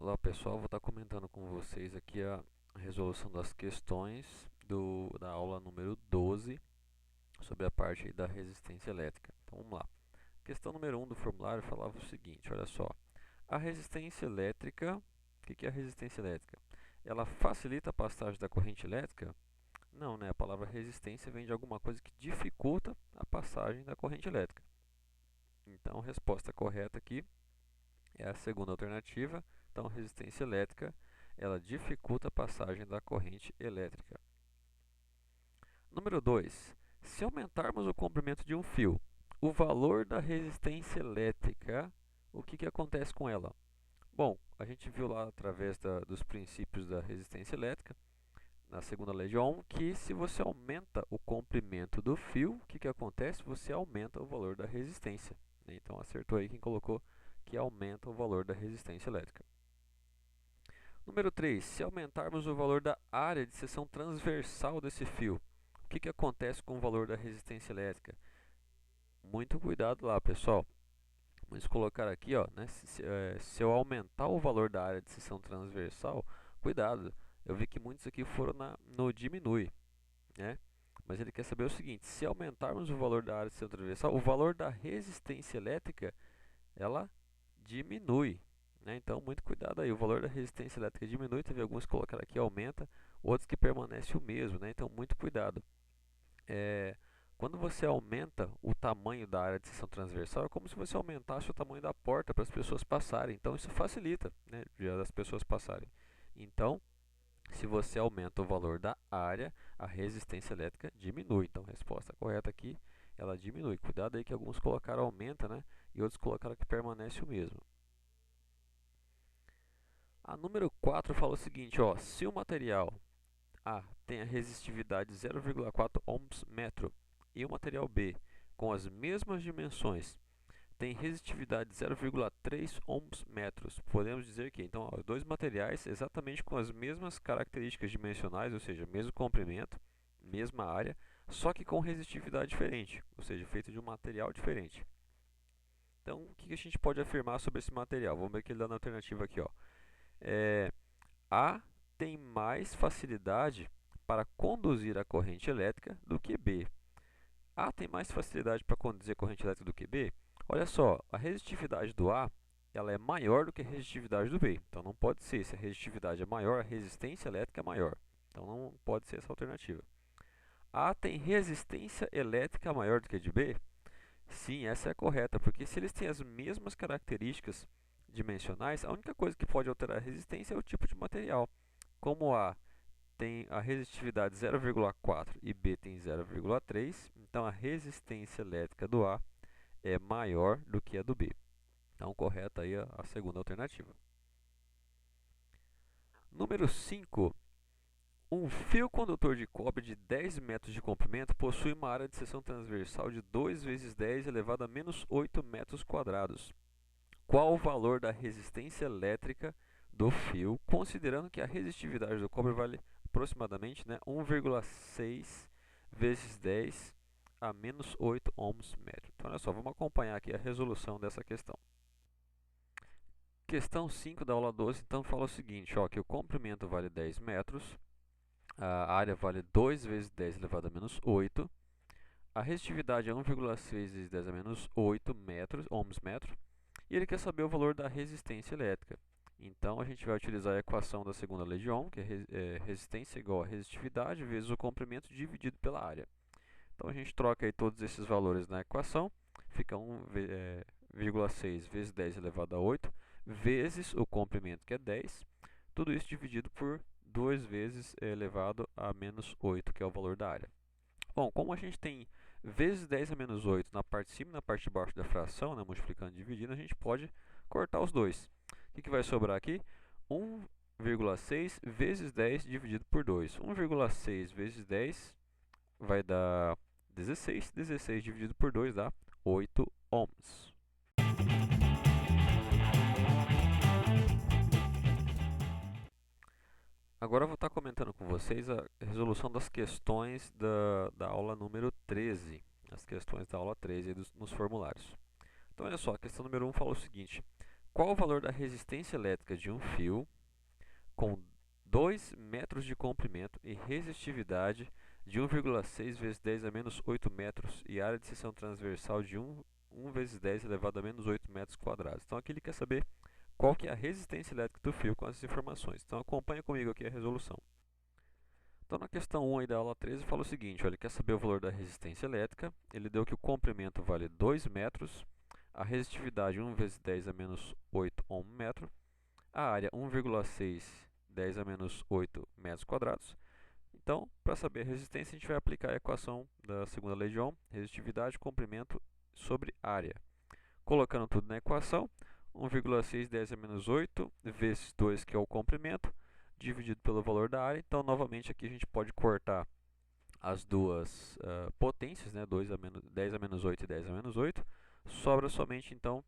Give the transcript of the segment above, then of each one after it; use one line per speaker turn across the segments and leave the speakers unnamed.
Olá pessoal, vou estar comentando com vocês aqui a resolução das questões da aula número 12 sobre a parte aí da resistência elétrica. Então vamos lá. Questão número 1 do formulário falava o seguinte, olha só. A resistência elétrica, o que é a resistência elétrica? Ela facilita a passagem da corrente elétrica? Não, né? A palavra resistência vem de alguma coisa que dificulta a passagem da corrente elétrica. Então a resposta correta aqui é a segunda alternativa. Então, a resistência elétrica, ela dificulta a passagem da corrente elétrica. Número 2. Se aumentarmos o comprimento de um fio, o valor da resistência elétrica, o que acontece com ela? Bom, a gente viu lá através dos princípios da resistência elétrica, na segunda lei de Ohm, que se você aumenta o comprimento do fio, o que acontece? Você aumenta o valor da resistência. Então, acertou aí quem colocou que aumenta o valor da resistência elétrica. Número 3. Se aumentarmos o valor da área de seção transversal desse fio, o que acontece com o valor da resistência elétrica? Muito cuidado lá, pessoal. Vamos colocar aqui, ó, né, se eu aumentar o valor da área de seção transversal, cuidado. Eu vi que muitos aqui foram no diminui, né? Mas ele quer saber o seguinte, se aumentarmos o valor da área de seção transversal, o valor da resistência elétrica, ela diminui. Né? Então, muito cuidado aí, o valor da resistência elétrica diminui, teve alguns que colocaram aqui aumenta, outros que permanece o mesmo, né? Então muito cuidado. Quando você aumenta o tamanho da área de seção transversal, é como se você aumentasse o tamanho da porta para as pessoas passarem, então isso facilita, né, as pessoas passarem. Então, se você aumenta o valor da área, a resistência elétrica diminui. Então, a resposta correta aqui, ela diminui. Cuidado aí que alguns colocaram aumenta, né, e outros colocaram que permanece o mesmo. A número 4 fala o seguinte, ó, se o material A tem a resistividade 0,4 ohms metro e o material B, com as mesmas dimensões, tem resistividade 0,3 ohms metros, podemos dizer que então, ó, dois materiais exatamente com as mesmas características dimensionais, ou seja, mesmo comprimento, mesma área, só que com resistividade diferente, ou seja, feito de um material diferente. Então, o que a gente pode afirmar sobre esse material? Vamos ver que ele dá na alternativa aqui, ó. A tem mais facilidade para conduzir a corrente elétrica do que B. A tem mais facilidade para conduzir a corrente elétrica do que B? Olha só, a resistividade do A ela é maior do que a resistividade do B. Então não pode ser. Se a resistividade é maior, a resistência elétrica é maior. Então não pode ser essa alternativa. A tem resistência elétrica maior do que a de B? Sim, essa é a correta, porque se eles têm as mesmas características dimensionais, a única coisa que pode alterar a resistência é o tipo de material. Como A tem a resistividade 0,4 e B tem 0,3, então a resistência elétrica do A é maior do que a do B. Então, correta aí a segunda alternativa. Número 5. Um fio condutor de cobre de 10 metros de comprimento possui uma área de seção transversal de 2 vezes 10 elevado a menos 8 metros quadrados. Qual o valor da resistência elétrica do fio, considerando que a resistividade do cobre vale aproximadamente, né, 1,6 vezes 10 a menos 8 ohms metro. Então, olha só, vamos acompanhar aqui a resolução dessa questão. Questão 5 da aula 12, então, fala o seguinte, ó, que o comprimento vale 10 metros, a área vale 2 vezes 10 elevado a menos 8, a resistividade é 1,6 vezes 10 a menos 8 metros, ohms metro, e ele quer saber o valor da resistência elétrica. Então, a gente vai utilizar a equação da segunda lei de Ohm, que é resistência igual a resistividade vezes o comprimento dividido pela área. Então, a gente troca aí todos esses valores na equação, fica 1,6 vezes 10 elevado a 8, vezes o comprimento, que é 10, tudo isso dividido por 2 vezes elevado a menos 8, que é o valor da área. Bom, como a gente tem vezes 10 a menos 8 na parte de cima e na parte de baixo da fração, né, multiplicando e dividindo, a gente pode cortar os dois. O que vai sobrar aqui? 1,6 vezes 10 dividido por 2. 1,6 vezes 10 vai dar 16. 16 dividido por 2 dá 8 ohms. Agora eu vou estar comentando com vocês a resolução das questões da aula número 13. As questões da aula 13 nos formulários. Então, olha só, a questão número 1 fala o seguinte. Qual o valor da resistência elétrica de um fio com 2 metros de comprimento e resistividade de 1,6 vezes 10 a menos 8 metros e área de seção transversal de 1 vezes 10 elevado a menos 8 metros quadrados? Então aqui ele quer saber qual que é a resistência elétrica do fio com essas informações. Então acompanha comigo aqui a resolução. Então na questão 1 aí da aula 13 fala o seguinte, olha, ele quer saber o valor da resistência elétrica, ele deu que o comprimento vale 2 metros, a resistividade 1 vezes 10 a menos 8 ohm metro, a área 1,6 10 a menos 8 metros quadrados. Então, para saber a resistência, a gente vai aplicar a equação da segunda lei de Ohm, resistividade, comprimento sobre área. Colocando tudo na equação, 1,6 10 a menos 8 vezes 2, que é o comprimento, dividido pelo valor da área. Então, novamente, aqui a gente pode cortar as duas potências, né? 10 a menos 8 e 10 a menos 8. Sobra somente, então,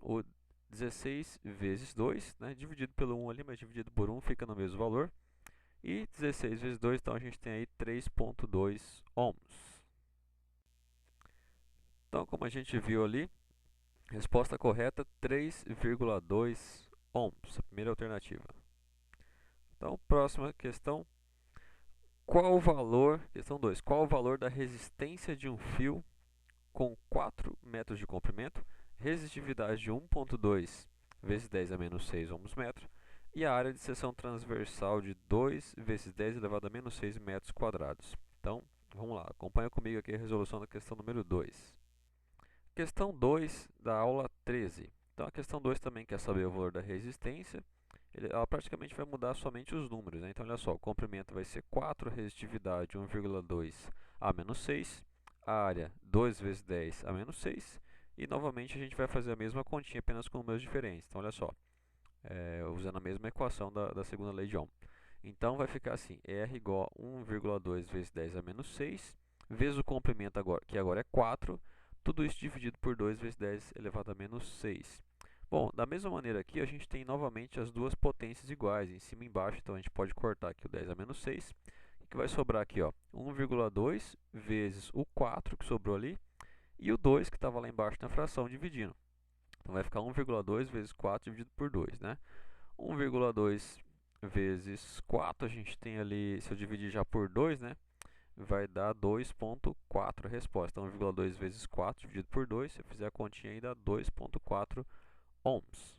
o 16 vezes 2, né? Dividido pelo 1 ali, mas dividido por 1 fica no mesmo valor. E 16 vezes 2, então a gente tem aí 3,2 ohms. Então, como a gente viu ali, resposta correta 3,2 ohms, a primeira alternativa. Então, próxima questão. Qual o valor, questão 2, qual o valor da resistência de um fio com 4 metros de comprimento, resistividade de 1,2 vezes 10 a menos 6 ohms metro e a área de seção transversal de 2 vezes 10 elevado a menos 6 metros quadrados. Então, vamos lá, acompanha comigo aqui a resolução da questão número 2. Questão 2 da aula 13. Então, a questão 2 também quer saber o valor da resistência. Ela praticamente vai mudar somente os números, né? Então, olha só, o comprimento vai ser 4, a resistividade 1,2 a menos 6, a área 2 vezes 10 a menos 6, e novamente a gente vai fazer a mesma continha, apenas com números diferentes. Então, olha só, usando a mesma equação da segunda lei de Ohm. Então, vai ficar assim, R igual a 1,2 vezes 10 a menos 6, vezes o comprimento, que agora é 4, tudo isso dividido por 2 vezes 10 elevado a menos 6. Bom, da mesma maneira aqui, a gente tem novamente as duas potências iguais, em cima e embaixo, então a gente pode cortar aqui o 10 a menos 6, que vai sobrar aqui, ó, 1,2 vezes o 4 que sobrou ali, e o 2 que estava lá embaixo na fração, dividindo. Então vai ficar 1,2 vezes 4 dividido por 2, né? 1,2 vezes 4, a gente tem ali, se eu dividir já por 2, né? Vai dar 2,4 a resposta. Então, 1,2 vezes 4 dividido por 2, se eu fizer a continha aí, dá 2,4 ohms.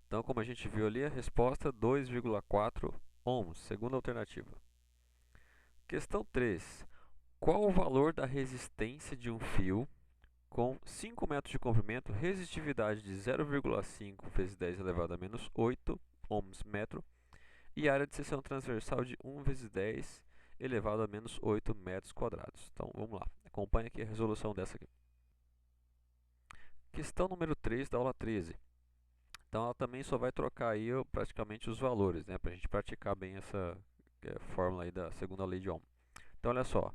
Então, como a gente viu ali, a resposta 2,4 ohms, segunda alternativa. Questão 3. Qual o valor da resistência de um fio com 5 metros de comprimento, resistividade de 0,5 vezes 10 elevado a menos 8 ohms metro e área de seção transversal de 1 vezes 10 elevado a menos 8 metros quadrados? Então, vamos lá. Acompanhe aqui a resolução dessa aqui. Questão número 3 da aula 13. Então, ela também só vai trocar aí praticamente os valores, né, para a gente praticar bem essa fórmula aí da segunda lei de Ohm. Então, olha só,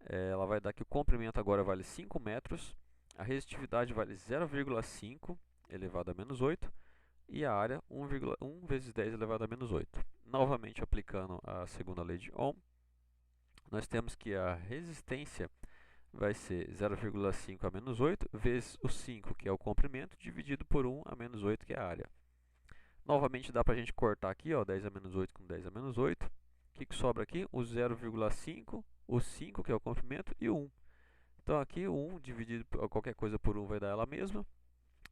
ela vai dar que o comprimento agora vale 5 metros, a resistividade vale 0,5 elevado a menos 8 e a área 1 vezes 10 elevado a menos 8. Novamente aplicando a segunda lei de Ohm, nós temos que a resistência vai ser 0,5 a menos 8 vezes o 5, que é o comprimento, dividido por 1 a menos 8, que é a área. Novamente dá para a gente cortar aqui, ó, 10 a menos 8 com 10 a menos 8. O que sobra aqui? O 0,5, o 5, que é o comprimento, e o 1. Então aqui o 1 dividido por qualquer coisa por 1 vai dar ela mesma.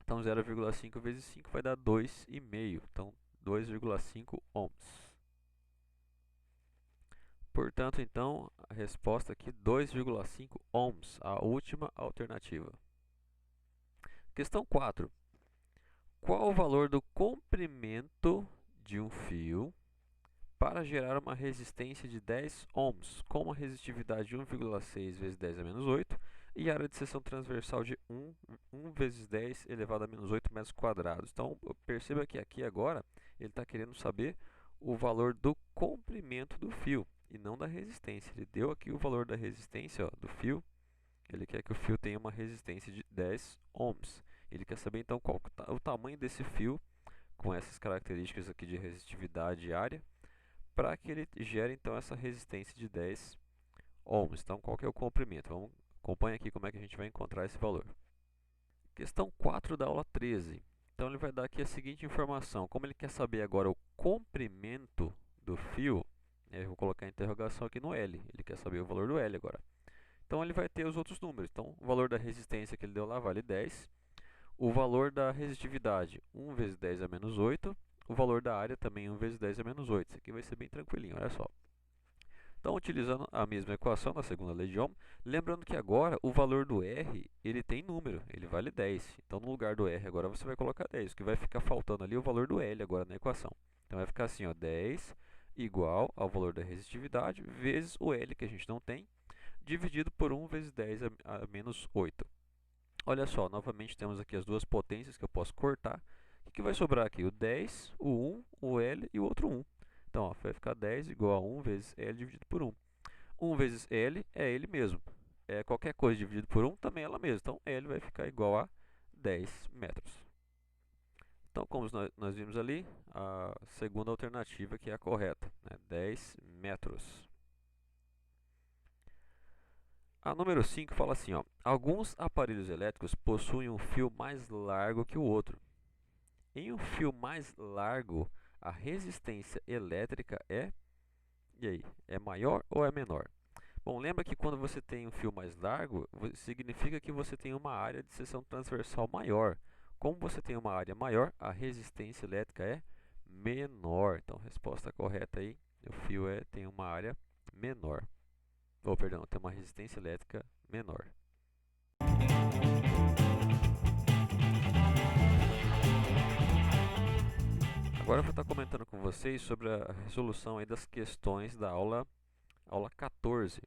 Então 0,5 vezes 5 vai dar 2,5. Então 2,5 ohms. Portanto, então, a resposta aqui 2,5 ohms, a última alternativa. Questão 4. Qual o valor do comprimento de um fio para gerar uma resistência de 10 ohms, com uma resistividade de 1,6 vezes 10 a menos 8 e área de seção transversal de 1 vezes 10 elevado a menos 8 metros quadrados? Então, perceba que aqui agora ele está querendo saber o valor do comprimento do fio e não da resistência. Ele deu aqui o valor da resistência, ó, do fio. Ele quer que o fio tenha uma resistência de 10 ohms. Ele quer saber então qual é o tamanho desse fio com essas características aqui de resistividade e área, para que ele gere então essa resistência de 10 ohms. Então, qual que é o comprimento? Vamos acompanhar aqui como é que a gente vai encontrar esse valor. Questão 4 da aula 13. Então ele vai dar aqui a seguinte informação. Como ele quer saber agora o comprimento do fio, eu vou colocar a interrogação aqui no L. Ele quer saber o valor do L agora. Então ele vai ter os outros números. Então o valor da resistência que ele deu lá vale 10. O valor da resistitividade, 1 vezes 10 a menos 8. O valor da área também 1 vezes 10 a menos 8. Isso aqui vai ser bem tranquilinho, olha só. Então, utilizando a mesma equação da segunda lei de Ohm, lembrando que agora o valor do R, ele tem número, ele vale 10. Então, no lugar do R agora você vai colocar 10. O que vai ficar faltando ali é o valor do L agora na equação. Então, vai ficar assim, ó, 10 igual ao valor da resistitividade vezes o L, que a gente não tem, dividido por 1 vezes 10 a menos 8. Olha só, novamente temos aqui as duas potências que eu posso cortar. O que vai sobrar aqui? O 10, o 1, o L e o outro 1. Então, ó, vai ficar 10 igual a 1 vezes L dividido por 1. 1 vezes L é ele mesmo. Qualquer coisa dividido por 1 também é ela mesma. Então, L vai ficar igual a 10 metros. Então, como nós vimos ali, a segunda alternativa que é a correta, né? 10 metros. A número 5 fala assim, ó, alguns aparelhos elétricos possuem um fio mais largo que o outro. Em um fio mais largo, a resistência elétrica e aí, é maior ou é menor? Bom, lembra que quando você tem um fio mais largo, significa que você tem uma área de seção transversal maior. Como você tem uma área maior, a resistência elétrica é menor. Então, a resposta correta aí, o fio tem uma área menor. Ou, perdão, tem uma resistência elétrica menor. Agora eu vou estar comentando com vocês sobre a resolução aí das questões da aula 14.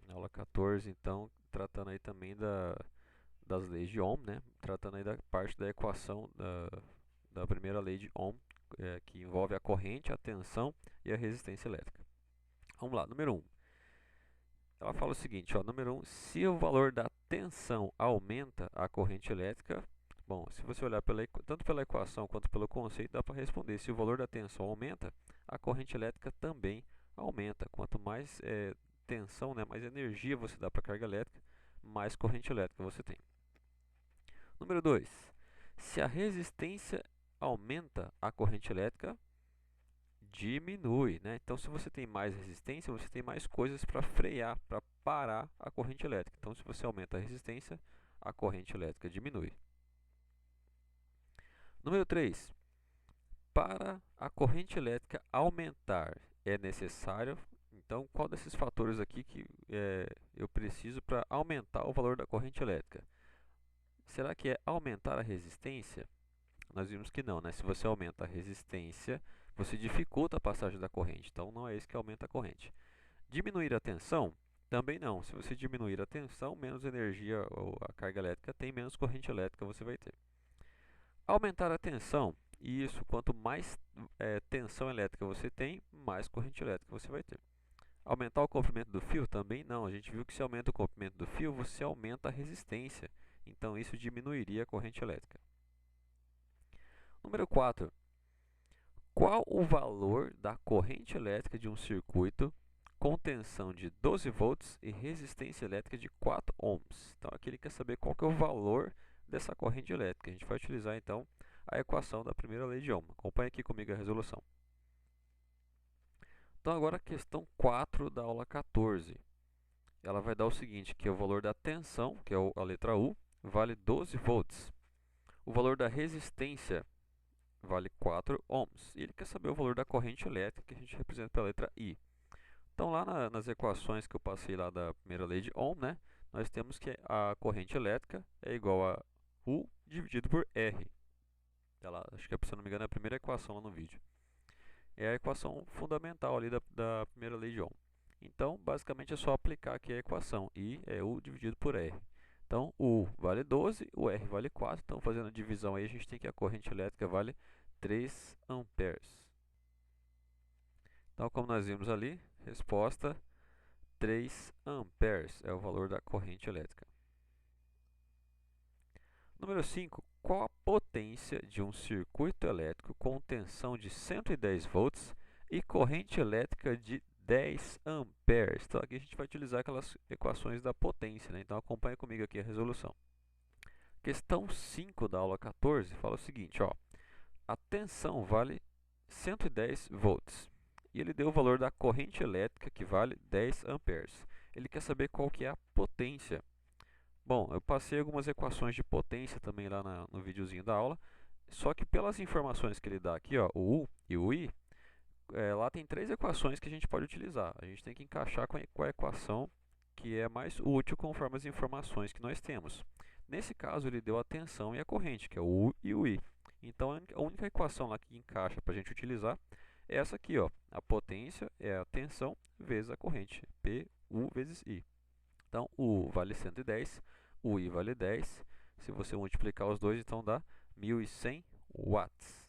Aula 14, então, tratando aí também das leis de Ohm, né? Tratando aí da parte da equação da primeira lei de Ohm, que envolve a corrente, a tensão e a resistência elétrica. Vamos lá, número 1. Ela fala o seguinte, ó, número 1, se o valor da tensão aumenta, a corrente elétrica... Bom, se você olhar tanto pela equação quanto pelo conceito, dá para responder. Se o valor da tensão aumenta, a corrente elétrica também aumenta. Quanto mais tensão, né, mais energia você dá para a carga elétrica, mais corrente elétrica você tem. Número 2. Se a resistência aumenta, a corrente elétrica diminui, né? Então, se você tem mais resistência, você tem mais coisas para frear, para parar a corrente elétrica. Então, se você aumenta a resistência, a corrente elétrica diminui. Número 3. Para a corrente elétrica aumentar, é necessário... Então, qual desses fatores aqui que eu preciso para aumentar o valor da corrente elétrica? Será que é aumentar a resistência? Nós vimos que não, né? Se você aumenta a resistência, você dificulta a passagem da corrente. Então, não é isso que aumenta a corrente. Diminuir a tensão? Também não. Se você diminuir a tensão, menos energia ou a carga elétrica tem, menos corrente elétrica você vai ter. Aumentar a tensão, e isso, quanto mais tensão elétrica você tem, mais corrente elétrica você vai ter. Aumentar o comprimento do fio? Também não. A gente viu que se aumenta o comprimento do fio, você aumenta a resistência. Então, isso diminuiria a corrente elétrica. Número 4. Qual o valor da corrente elétrica de um circuito com tensão de 12 volts e resistência elétrica de 4 ohms? Então, aqui ele quer saber qual que é o valor dessa corrente elétrica. A gente vai utilizar, então, a equação da primeira lei de Ohm. Acompanhe aqui comigo a resolução. Então, agora a questão 4 da aula 14. Ela vai dar o seguinte, que é o valor da tensão, que é a letra U, vale 12 volts. O valor da resistência vale 4 ohms. E ele quer saber o valor da corrente elétrica, que a gente representa pela letra I. Então, lá nas equações que eu passei lá da primeira lei de Ohm, né, nós temos que a corrente elétrica é igual a U dividido por R. Acho que, se não me engano, é a primeira equação lá no vídeo. É a equação fundamental ali da primeira lei de Ohm. Então, basicamente, é só aplicar aqui a equação. I é U dividido por R. Então, o U vale 12, o R vale 4. Então, fazendo a divisão aí, a gente tem que a corrente elétrica vale 3 amperes. Então, como nós vimos ali, resposta 3 amperes é o valor da corrente elétrica. Número 5. Qual a potência de um circuito elétrico com tensão de 110 volts e corrente elétrica de 10 amperes? Então, aqui a gente vai utilizar aquelas equações da potência, né? Então, acompanhe comigo aqui a resolução. Questão 5 da aula 14 fala o seguinte, ó, a tensão vale 110 volts e ele deu o valor da corrente elétrica que vale 10 amperes. Ele quer saber qual que é a potência. Bom, eu passei algumas equações de potência também lá no videozinho da aula, só que pelas informações que ele dá aqui, ó, o U e o I, lá tem três equações que a gente pode utilizar. A gente tem que encaixar com a equação que é mais útil conforme as informações que nós temos. Nesse caso, ele deu a tensão e a corrente, que é o U e o I. Então, a única equação lá que encaixa para a gente utilizar é essa aqui, ó. A potência é a tensão vezes a corrente, PU vezes I. Então, o U vale 110, o I vale 10. Se você multiplicar os dois, então dá 1.100 watts.